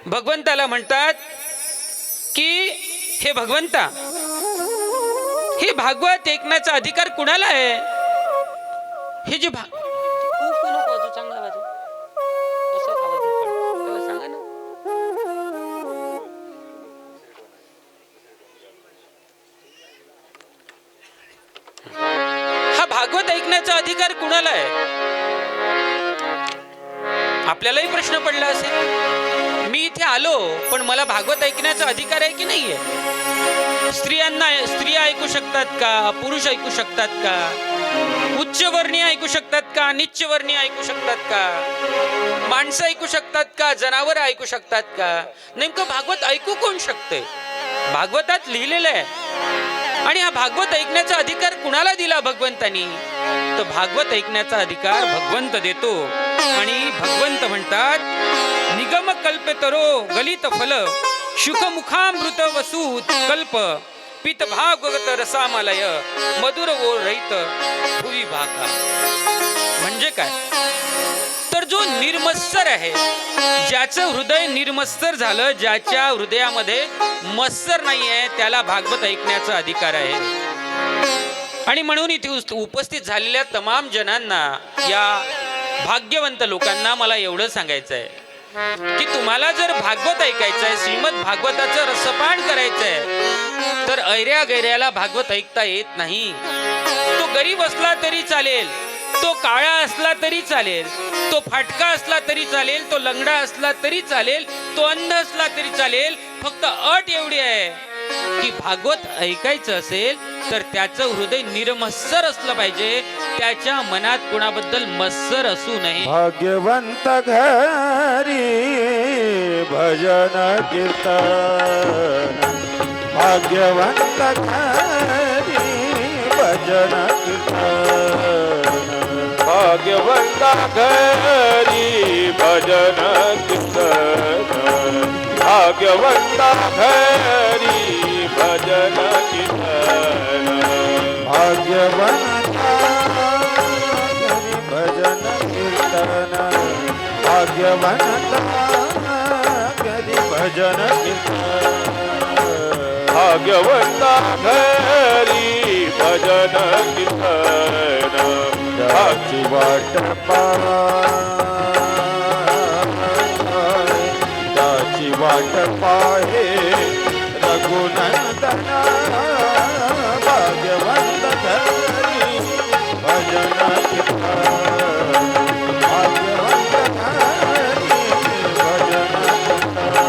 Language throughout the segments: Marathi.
भगवंताला म्हणतात की हे भगवंता, हे भागवत ऐकण्याचा अधिकार कुणाला आहे? हे जे खूप नको वाजू, चांगला वाजू, असं आवाज येतो. त्याला सांगा ना. हा भागवत ऐकण्याचा अधिकार कुणाला आहे? आपल्यालाही प्रश्न पडला असेल, मी इथे आलो पण मला भागवत ऐकण्याचा अधिकार आहे की नाहीये? स्त्रिया ऐकू शकतात का? पुरुष ऐकू शकतात का? उच्चवर्णीय ऐकू शकतात का? निच्चवर्णीय ऐकू शकतात का? माणसं ऐकू शकतात का? जनावर ऐकू शकतात का? नेमकं भागवत ऐकू कोण शकते? भागवतात लिहिलेलं आहे. आणि हा भागवत ऐकण्याचा अधिकार कुणाला दिला भगवंतानी? तर भागवत ऐकण्याचा अधिकार भगवंत देतो. आणि भगवंत म्हणतात, निगम कल्पतरो गलित फल शुकमुखामृत वसूत कल्प पित भागवत रसामलय मधुर ओ रहित भुवी भाका. म्हणजे काय? तर जो निर्मत्सर आहे, ज्याचं हृदय निर्मत्सर झालं, ज्याच्या हृदयामध्ये मत्सर नाही आहे, त्याला भागवत ऐकण्याचा अधिकार आहे. आणि म्हणून इथे उपस्थित झालेल्या तमाम जनांना, या भाग्यवंत लोकांना मला एवढं सांगायचं आहे की तुम्हाला जर भागवत ऐकायचं आहे, श्रीमद भागवताचं रसपान करायचं आहे, तर ऐऱ्या गैऱ्याला भागवत ऐकता येत नाही. तो गरीब असला तरी चालेल, तो काळा असला तरी चालेल, तो फाटका असला तरी चालेल, तो लंगडा असला तरी चालेल, तो अंध असला तरी चालेल. फक्त अट एवढी आहे की भागवत ऐकायचं असेल तर त्याचं हृदय निर्मत्सर असलं पाहिजे, त्याच्या मनात कुणाबद्दल मत्सर असू नये. भाग्यवंत घरी भजन कीर्तन, भाग्यवंत घरी भजन कीर्तन, भाग्यवंत घरी भजन कीर्तन, भाग्यवंत घरी भजन कीर्तन, भाग्यवंत घरी भजन कीर्तन, भाग्यवंत घरी भजन कीर्तन, भाग्यवंत घरी भजन कीर्तन, त्याची वाट वाट पाहे रघुनंदन, भाग्यवंत घरी भजन कीर्तन, भाग्यवंत घरी भजन कीर्तन.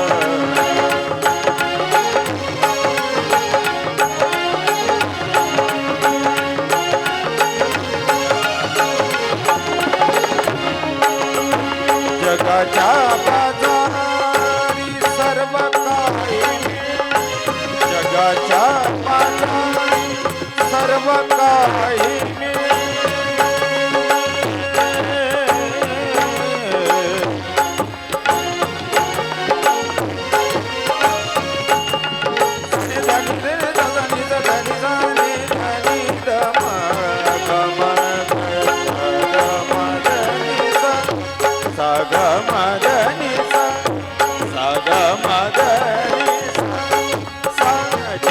जगाच्या बाजारी सर्व काही, जगाच्या बाजारी सर्व काही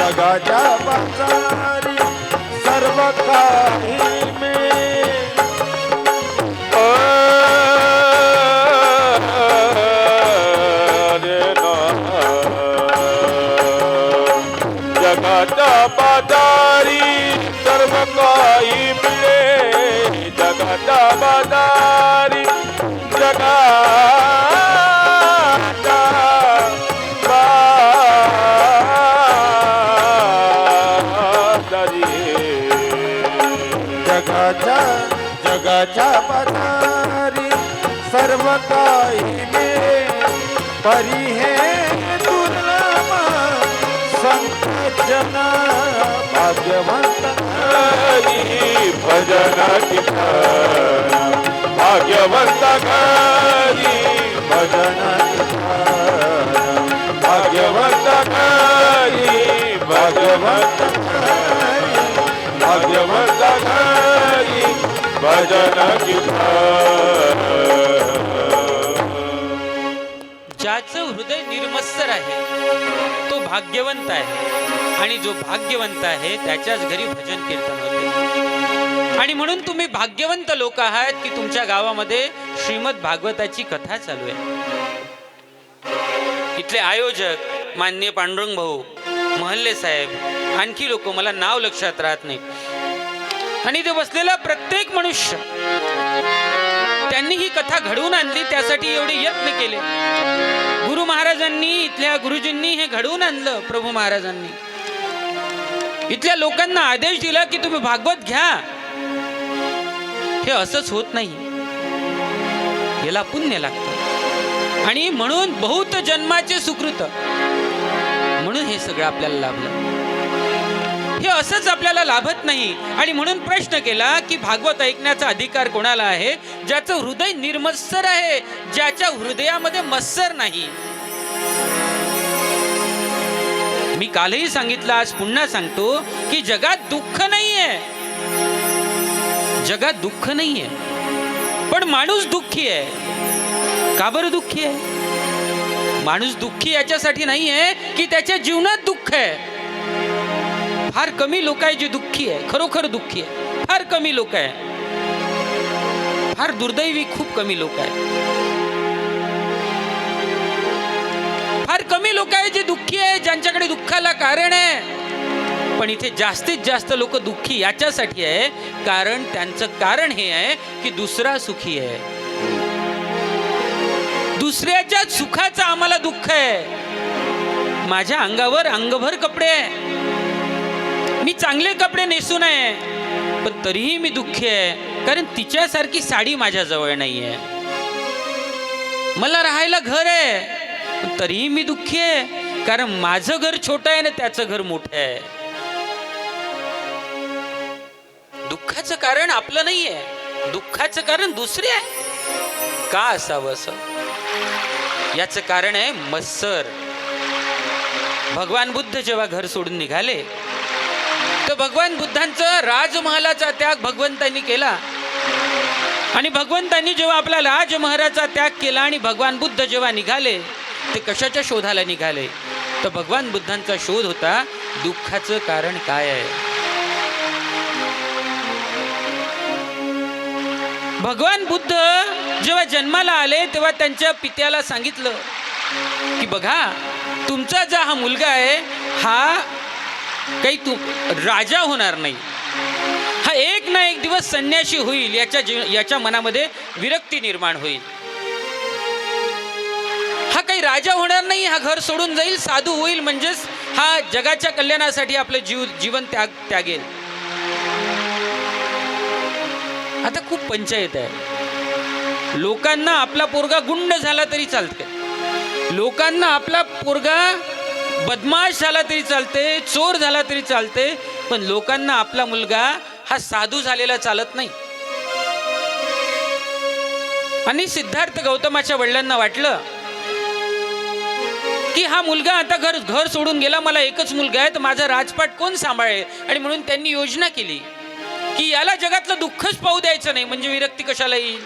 जगाच्या बाजारी सर्व काही जगाच्या बाजारी सर्व काही मिळे, जगाच्या बाजारी जगा जगाच्या बाजारी सर्व काही मिळे, परी हे दुर्लभ संत जन, भाग्यवंत घरी भजन कीर्तन, भाग्यवंत घरी भजन कीर्तन, भाग्यवंत घरी भाग्यवंत घरी भाग्यवंत घरी भजन कीर्तन. ज्याचं हृदय निर्मत्सर आहे तो भाग्यवंत आहे, आणि जो भाग्यवंत आहे त्याच्याच घरी भजन कीर्तन होते. आणि म्हणून तुम्ही भाग्यवंत लोक आहात की तुमच्या गावामध्ये श्रीमद भागवताची कथा चालू आहे. इथले आयोजक माननीय पांडुरंग भाऊ, महल्ले साहेब, आणखी लोक, मला नाव लक्षात राहत नाही, आणि ते बसलेला प्रत्येक मनुष्य त्यांनी ही कथा घडवून आणली. त्यासाठी एवढे यत्न केले. गुरु महाराजांनी, इथल्या गुरुजींनी हे घडवून आणलं. प्रभू महाराजांनी इथल्या लोकांना आदेश दिला की तुम्ही भागवत घ्या. हे असंच होत नाही, याला पुण्य लागतं. आणि म्हणून बहुत जन्माचे सुकृत, म्हणून हे सगळं आपल्याला लाभलं. हे असंच आपल्याला लाभत नाही. आणि म्हणून प्रश्न केला की भागवत ऐकण्याचा अधिकार कोणाला आहे? ज्याचं हृदय निर्मत्सर आहे, ज्याच्या हृदयामध्ये मत्सर नाही. मी कालही सांगितलं, आज पुन्हा सांगतो की जगात दुःख नाहीये, जगात दुःख नाहीये, पण माणूस दुःखी आहे. का बरं दुःखी आहे? माणूस दुःखी याच्यासाठी नाहीये की त्याच्या जीवनात दुःख आहे. फार कमी लोक आहे जे दुःखी आहे, खरोखर दुःखी आहे. फार कमी लोक आहे, फार दुर्दैवी खूप कमी लोक आहे. फार कमी लोक आहे जे दुःखी आहे, ज्यांच्याकडे दुःखाला कारण आहे. पण इथे जास्तीत जास्त लोक दुःखी याच्यासाठी आहे कारण त्यांचं कारण हे आहे की दुसरा सुखी आहे. दुसऱ्याच्या सुखाचं आम्हाला दुःख आहे. माझ्या अंगावर अंगभर कपडे आहे, मी चांगले कपडे नेसू नये, पण तरीही मी दुःखी आहे कारण तिच्यासारखी साडी माझ्या जवळ नाहीये. मला राहायला घर आहे, पण तरीही मी दुःखी आहे कारण माझं घर छोटं आहे ना त्याचं घर मोठं आहे. दुःखाचं कारण आपलं नाहीये, दुःखाचं कारण दुसरे आहे. का असावं असं? याचं कारण आहे मत्सर. भगवान बुद्ध जेव्हा घर सोडून निघाले तर भगवान बुद्धांचं राजमहालाचा त्याग भगवंतांनी केला. आणि भगवंतांनी जेव्हा आपला राजमहालाचा त्याग केला आणि भगवान बुद्ध जेव्हा निघाले ते कशाच्या शोधाला निघाले? तर भगवान बुद्धांचा शोध होता दुःखाचं कारण काय आहे. भगवान बुद्ध जेव्हा जन्माला आले तेव्हा त्यांच्या पित्याला सांगितलं की बघा, तुमचा जो हा मुलगा आहे हा काही राजा होणार नाही, हा एक ना एक दिवस संन्यासी होईल, याच्या मनामध्ये विरक्ती निर्माण होईल. हा काही राजा होणार नाही, हा घर सोडून जाईल, साधू होईल, म्हणजेच हा जगाच्या कल्याणासाठी आपलं जीवन त्यागेल. आता खूप पंचायत आहे. लोकांना आपला पोरगा गुंड झाला तरी चालते, लोकांना आपला पोरगा बदमाश झाला तरी चालते, चोर झाला तरी चालते, पण लोकांना आपला मुलगा हा साधू झालेला चालत नाही. आणि सिद्धार्थ गौतमाच्या वडिलांना वाटलं की हा मुलगा आता घर सोडून गेला, मला एकच मुलगा आहे, तर माझा राजपाट कोण सांभाळेल? आणि म्हणून त्यांनी योजना केली की याला जगातलं दुःखच पाहू द्यायचं नाही, म्हणजे विरक्ती कशाला येईल.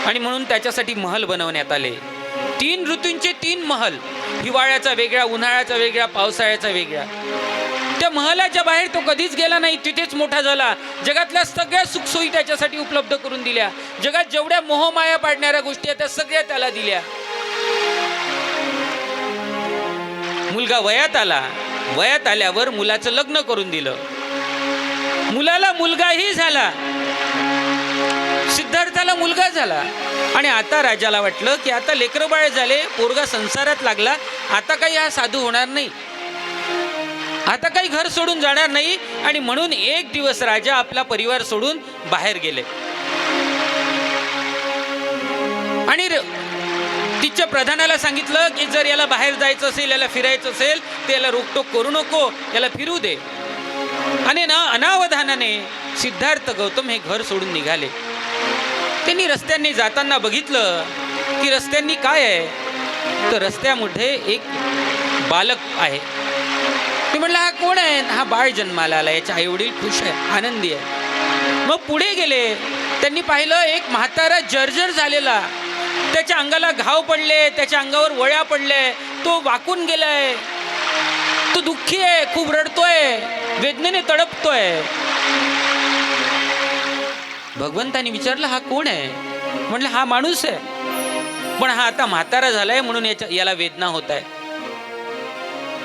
आणि म्हणून त्याच्यासाठी महल बनवण्यात आले. 3 ऋतूंचे 3 महल, हिवाळ्याचा वेगळा, उन्हाळ्याचा वेगळा, पावसाळ्याचा वेगळा. त्या महलाच्या बाहेर तो कधीच गेला नाही, तिथेच मोठा झाला. जगातल्या सगळ्या सुखसोयी त्याच्यासाठी उपलब्ध करून दिल्या. जगात जेवढ्या मोहमाया पाडणाऱ्या गोष्टी आहेत त्या सगळ्या त्याला दिल्या. मुलगा वयात आला, वयात आल्यावर मुलाचं लग्न करून दिलं. मुलाला मुलगाही झाला, सिद्धार्थाला मुलगा झाला. आणि आता राजाला वाटलं की आता लेकरं बाळ झाले, पोरगा संसारात लागला, आता काही हा साधू होणार नाही, आता काही घर सोडून जाणार नाही. आणि म्हणून एक दिवस राजा आपला परिवार सोडून बाहेर गेले. आणि तिच्या प्रधानाला सांगितलं की जर याला बाहेर जायचं असेल, याला फिरायचं असेल तर याला रोकटोक करू नको, याला फिरू दे. आणि ना अनावधानाने सिद्धार्थ गौतम हे घर सोडून निघाले. त्यांनी रस्त्यांनी जाताना बघितलं की रस्त्यांनी काय आहे, तर रस्त्यामध्ये एक बालक आहे. ते म्हटलं हा कोण आहे? हा बाळ जन्माला आला, याच्या आई वडील खुश आहे, आनंदी आहे. मग पुढे गेले, त्यांनी पाहिलं एक म्हातारा जर्जर झालेला त्याच्या अंगाला घाव पडले, त्याच्या अंगावर वळ्या पडले, तो वाकून गेलाय, तो दुःखी आहे, खूप रडतोय, वेदनेने तडपतोय. भगवंतानी विचारलं हा कोण आहे? म्हटलं हा माणूस आहे, पण हा आता म्हातारा झालाय म्हणून याला वेदना होत आहे.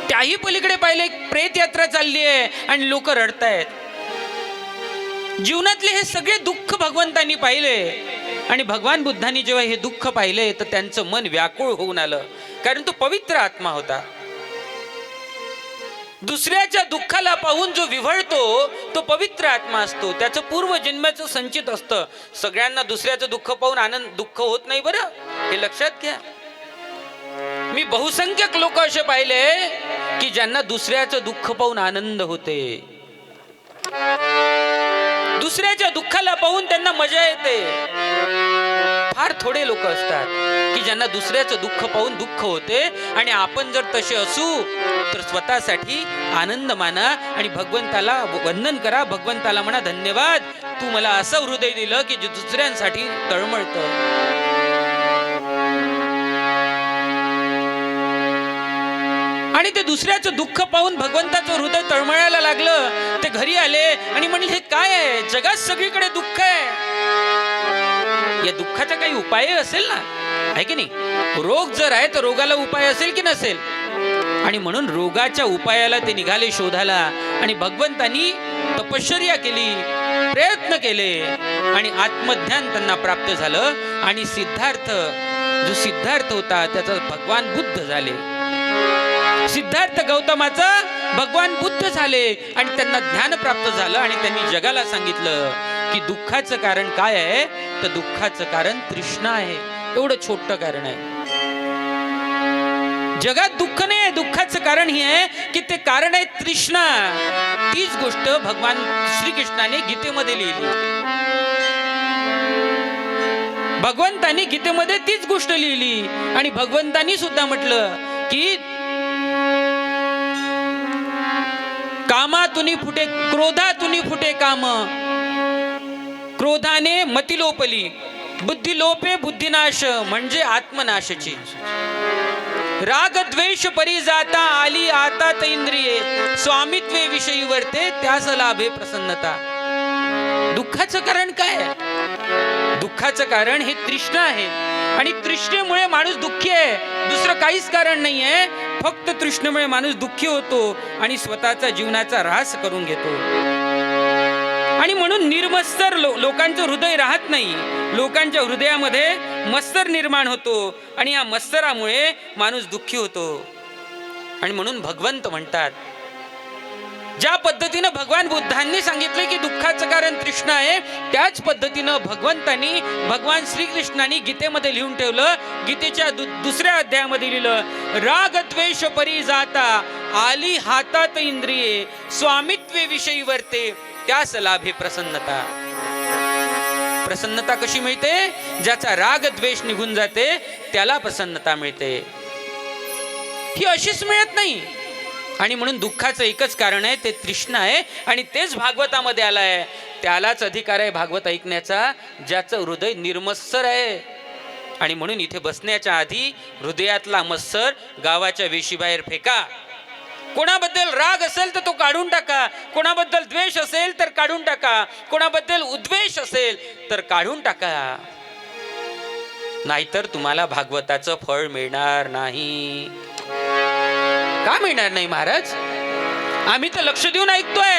त्याही पलीकडे पाहिले प्रेत यात्रा चालली आहे आणि लोक रडतायत. जीवनातले हे सगळे दुःख भगवंतांनी पाहिले आणि भगवान बुद्धांनी जेव्हा हे दुःख पाहिले तर त्यांचं मन व्याकुळ होऊन आलं, कारण तो पवित्र आत्मा होता. दुसऱ्याच्या दुःखाला पाहून जो विव्हळतो तो पवित्र आत्मा असतो, त्याचं पूर्व जन्माचं संचित असतं. सगळ्यांना दुसऱ्याचं दुःख पाहून दुःख होत नाही बरं, हे लक्षात घ्या. मी बहुसंख्यक लोक असे पाहिले की ज्यांना दुसऱ्याचं दुःख पाहून आनंद होते, दुसऱ्याच्या दुःखाला पाहून त्यांना मजा येते. फार थोडे लोक असतात की ज्यांना दुसऱ्याचं दुःख पाहून दुःख होते. आणि आपण जर तसे असू तर स्वतःसाठी आनंद माना आणि भगवंताला वंदन करा. भगवंताला म्हणा धन्यवाद, तू मला असं हृदय दिलं की जे दुसऱ्यांसाठी तळमळतं. आणि ते दुसऱ्याचं दुःख पाहून भगवंताचं हृदय तळमळायला लागलं. ते घरी आले आणि म्हणले हे काय आहे, जगात सगळीकडे दुःख आहे, या दुःखाचा काही उपाय असेल ना, आहे की नाही? रोग जर आहे तर रोगाला उपाय असेल की नसेल? आणि म्हणून रोगाच्या उपायाला ते निघाले शोधायला. आणि भगवंतांनी तपश्चर्या केली, प्रयत्न केले आणि आत्मज्ञान त्यांना प्राप्त झालं. आणि जो सिद्धार्थ होता त्याचा भगवान बुद्ध झाले. सिद्धार्थ गौतमाचा भगवान बुद्ध झाले आणि त्यांना ज्ञान प्राप्त झालं. आणि त्यांनी जगाला सांगितलं की दुःखाचं कारण काय आहे, तर दुःखाचं कारण तृष्णा आहे. एवढं छोटं कारण आहे. जगात दुःख नाही, दुःखाचं कारण हे आहे की ते कारण आहे तृष्णा. तीच गोष्ट भगवान श्रीकृष्णाने गीतेमध्ये लिहिली. भगवंतांनी गीतेमध्ये तीच गोष्ट लिहिली. आणि भगवंतांनी सुद्धा म्हटलं की कामातुनी फुटे, क्रोधातुनी फुटे काम, क्रोधाने मतिलोपली, बुद्धिलोपे बुद्धिनाश, म्हणजे आत्मनाशाची. राग द्वेष परिजाता आली आता इंद्रिये, स्वामित्वे विषयी वर्ते त्यास लाभे प्रसन्नता. दुःखाचं कारण काय आहे? दुःखाचं कारण हे तृष्णा आहे. आणि तृष्णेमुळे माणूस दुःखी आहे, दुसरं काहीच कारण नाही आहे. फक्त तृष्णेमुळे माणूस दुःखी होतो आणि स्वतःचा जीवनाचा ऱ्हास करून घेतो. आणि म्हणून निर्मत्सर लोकांचं हृदय राहत नाही. लोकांच्या हृदयामध्ये मत्सर निर्माण होतो आणि या मत्सरामुळे माणूस दुःखी होतो. आणि म्हणून भगवंत म्हणतात, ज्या पद्धतीनं भगवान बुद्धांनी सांगितले की दुःखाचं कारण तृष्णा आहे, त्याच पद्धतीनं भगवंतांनी, भगवान श्रीकृष्णांनी गीतेमध्ये लिहून ठेवलं. गीतेच्या दुसऱ्या अध्यायामध्ये लिहिलं, राग द्वेष परिजाता आली हातात इंद्रिये, स्वामित्वे विषयी वर्ते त्यास लाभे प्रसन्नता. प्रसन्नता कशी मिळते? ज्याचा राग द्वेष निघून जाते त्याला प्रसन्नता मिळते. ही अशीच मिळत नाही. आणि म्हणून दुःखाचं एकच कारण आहे, ते तृष्णा आहे. आणि तेच भागवतामध्ये आलं आहे. त्यालाच अधिकार आहे भागवत ऐकण्याचा, ज्याचं हृदय निर्मत्सर आहे. आणि म्हणून इथे बसण्याच्या आधी हृदयातला मत्सर गावाच्या वेशीबाहेर फेका. कोणाबद्दल राग असेल तर तो काढून टाका, कोणाबद्दल द्वेष असेल तर काढून टाका, कोणाबद्दल उद्वेष असेल तर काढून टाका. नाहीतर तुम्हाला भागवताचं फळ मिळणार नाही. का मिळणार नाही महाराज? आम्ही तर लक्ष देऊन ऐकतोय,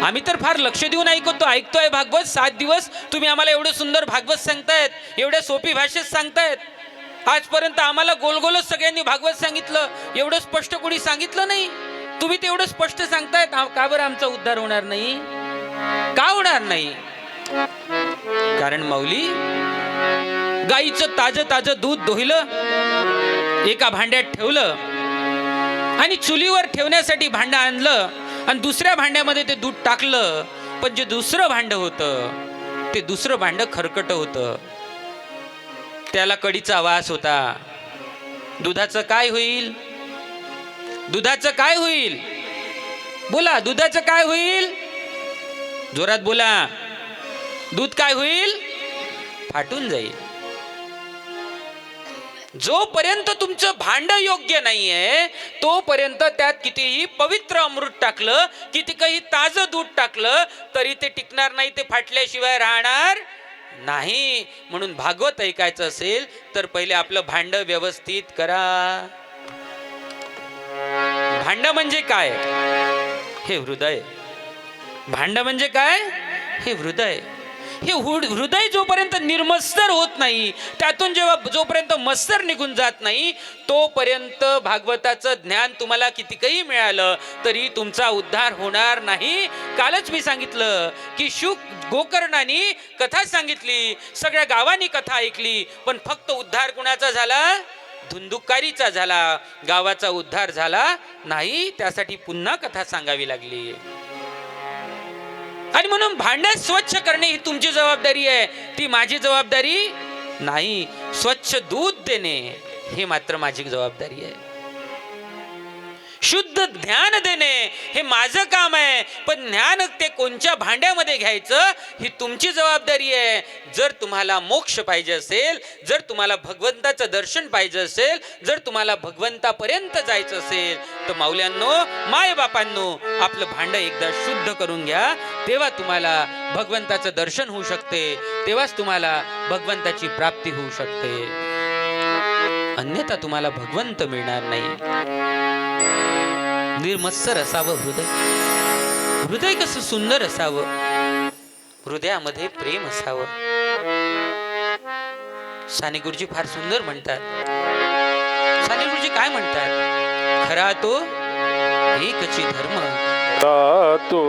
आम्ही तर फार लक्ष देऊन ऐकतोय भागवत. 7 दिवस तुम्ही आम्हाला एवढं सुंदर भागवत सांगतायत, एवढ्या सोपी भाषेत सांगतायत. आजपर्यंत आम्हाला गोलगोलच सगळ्यांनी भागवत सांगितलं, एवढं स्पष्ट कोणी सांगितलं नाही. तुम्ही ते एवढं स्पष्ट सांगतायत, का बरं आमचा उद्धार होणार नाही? का होणार नाही? कारण माऊली, गाईचं ताजं दूध दोहिलं, एका भांड्यात ठेवलं आणि चुलीवर ठेवण्यासाठी भांडं आणलं आणि दुसऱ्या भांड्यामध्ये ते दूध टाकलं. पण जे दुसरं भांडं होतं ते दुसरं भांडं खरकट होतं, त्याला कडीचा वास होता. दुधाचं काय होईल? दुधाचं काय होईल? बोला, दुधाचं काय होईल? जोरात बोला. दूध काय होईल? फाटून जाईल. जोपर्यंत तुमचं भांड योग्य नाहीये तोपर्यंत त्यात कितीही पवित्र अमृत टाकलं, किती ताजं दूध टाकलं तरी ते टिकणार नाही, ते फाटल्याशिवाय राहणार नाही. म्हणून भागवत ऐकायचं असेल तर पहिले आपलं भांड व्यवस्थित करा. भांड म्हणजे काय? हे हृदय. भांड म्हणजे काय? हे हृदय. हे हृदय जोपर्यंत निर्मत्सर होत नाही, त्यातून जोपर्यंत मत्सर निघून जात नाही, तोपर्यंत भागवताचं ज्ञान तुम्हाला कितीकही मिळालं तरी तुमचा उद्धार होणार नाही. कालच मी सांगितलं की शुक गोकर्णाने कथा सांगितली, सगळ्या गावांनी कथा ऐकली, पण फक्त उद्धार कुणाचा झाला? धुंदुकारीचा झाला. गावाचा उद्धार झाला नाही. त्यासाठी पुन्हा कथा सांगावी लागली. आणि म्हणून भांड स्वच्छ करणे ही तुमची जबाबदारी आहे, ती माझी जबाबदारी नाही. स्वच्छ दूध देणे हे मात्र माझी जबाबदारी आहे. शुद्ध ज्ञान देणे हे माझं काम आहे, पण ज्ञान ते कोणत्या भांड्यामध्ये घ्यायचं ही तुमची जबाबदारी आहे. जर तुम्हाला मोक्ष पाहिजे असेल, जर तुम्हाला भगवंताचं दर्शन पाहिजे असेल, जर तुम्हाला भगवंतापर्यंत जायचं असेल तर माऊल्यांनो, मायबापांनो, आपलं भांड एकदा शुद्ध करून घ्या. तेव्हा तुम्हाला भगवंताचं दर्शन होऊ शकते, तेव्हाच तुम्हाला भगवंताची प्राप्ती होऊ शकते. अन्यथा तुम्हाला भगवंत मिळणार नाही. निर्मत्सर असावं हृदय. हृदय कसं सुंदर असावं, हृदयामध्ये प्रेम असावं. साने गुरुजी फार सुंदर म्हणतात. साने गुरुजी काय म्हणतात? खरा तो एकची धर्म, तो